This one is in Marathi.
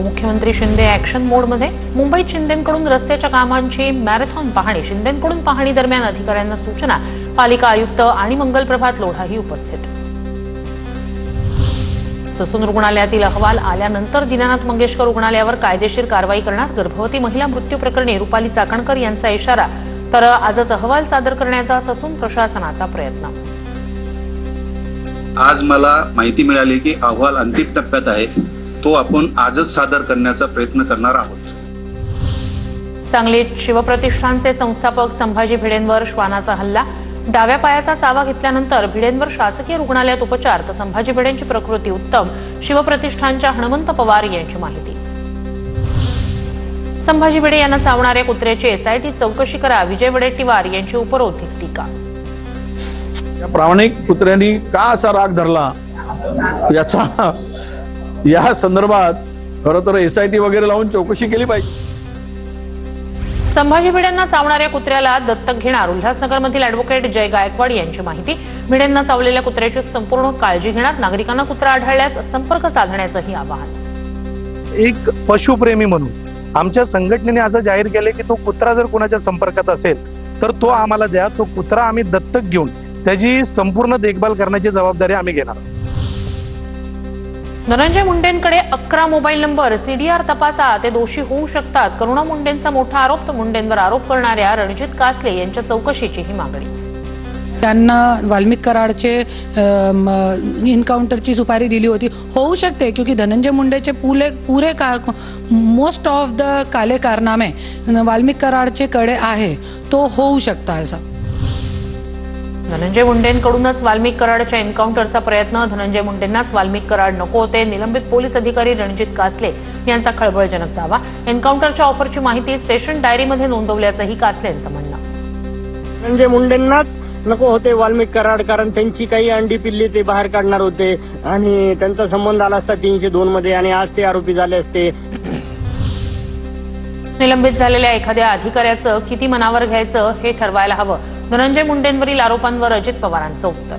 उपमुख्यमंत्री शिंदे ॲक्शन मोडमध्ये। मुंबईत शिंदेंकडून रस्त्याच्या कामांची मॅरेथॉन पाहणी। शिंदेंकडून पाहणी दरम्यान अधिकाऱ्यांना सूचना। पालिका आयुक्त आणि मंगलप्रभात लोढाही उपस्थित। ससून रुग्णालयातील अहवाल आल्यानंतर दीनानाथ मंगेशकर रुग्णालयावर कायदेशीर कारवाई करणार। गर्भवती महिला मृत्यू प्रकरणी रुपाली चाकणकर यांचा इशारा। तर आजच अहवाल सादर करण्याचा ससून प्रशासनाचा प्रयत्न। आज मला माहिती मिळाली की अहवाल अंतिम टप्प्यात आहे, तो आपण आजच सादर करण्याचा प्रयत्न करणार आहोत। सांगलीत शिवप्रतिष्ठानचे संस्थापक संभाजी भिडेंवर श्वानाचा हल्ला। डाव्या पायाचा चावा घेतल्यानंतर भिडेंवर शासकीय रुग्णालयात उपचार। तर संभाजी भिडेंची प्रकृती उत्तम। शिवप्रतिष्ठानच्या हनुमंत पवार यांची माहिती। संभाजी भिडे यांना चावणाऱ्या कुत्र्याची एसआयटी चौकशी करा। विजय वडेट्टीवार यांची उपरोधिक टीका। या प्रामाणिक कुत्र्यांनी का असा राग धरला या संदर्भात खरं तर एसआयटी वगैरे लावून चौकशी केली पाहिजे। संभाजी भिडेंना चावणाऱ्या कुत्र्याला दत्तक घेणार। उल्हासनगरमधील ॲडव्होकेट जय गायकवाड यांची माहिती। भिडेंना चावलेल्या कुत्र्याची संपूर्ण काळजी घेणार। नागरिकांना कुत्रा आढळल्यास संपर्क साधण्याचंही आवाहन। एक पशुप्रेमी म्हणून आमच्या संघटनेने असं जाहीर केले की तो कुत्रा जर कोणाच्या संपर्कात असेल तर तो आम्हाला द्या। तो कुत्रा आम्ही दत्तक घेऊन त्याची संपूर्ण देखभाल करण्याची जबाबदारी आम्ही घेणार। धनंजय मुंडेंकडे 11 मोबाईल नंबर। सीडीआर तपासा, ते दोषी होऊ शकतात। करुणा मुंडेंचा मोठा आरोप। तर मुंडेंवर आरोप करणाऱ्या रणजित कासले यांच्या चौकशीचीही मागणी। त्यांना वाल्मिक कराडचे इन्काउंटरची सुपारी दिली होती। होऊ शकते क्योंकि धनंजय मुंडेचे पूरे मोस्ट ऑफ द काले कारनामे वाल्मिक कराडचे कडे आहे, तो होऊ शकता असा। धनंजय मुंडेंकडूनच वाल्मिक कराडच्या एन्काउंटरचा प्रयत्न। धनंजय मुंडेंनाच वाल्मिक कराड नको होते। निलंबित पोलीस अधिकारी रणजित कासले यांचा खळबळजनक दावा। एन्काउंटरच्या ऑफरची माहिती स्टेशन डायरीमध्ये नोंदवल्याचंही कासले यांचं म्हणणं। धनंजय मुंडेंनाच नको होते वाल्मिक कराड, कारण त्यांची काही अंडी पिल्ली ते बाहेर काढणार होते आणि त्यांचा संबंध आला असता 302 मध्ये आणि आज ते आरोपी झाले असते। निलंबित झालेल्या एखाद्या अधिकाऱ्याचं किती मनावर घ्यायचं हे ठरवायला हवं। धनंजय मुंडेंवरील आरोपांवर अजित पवारांचं उत्तर।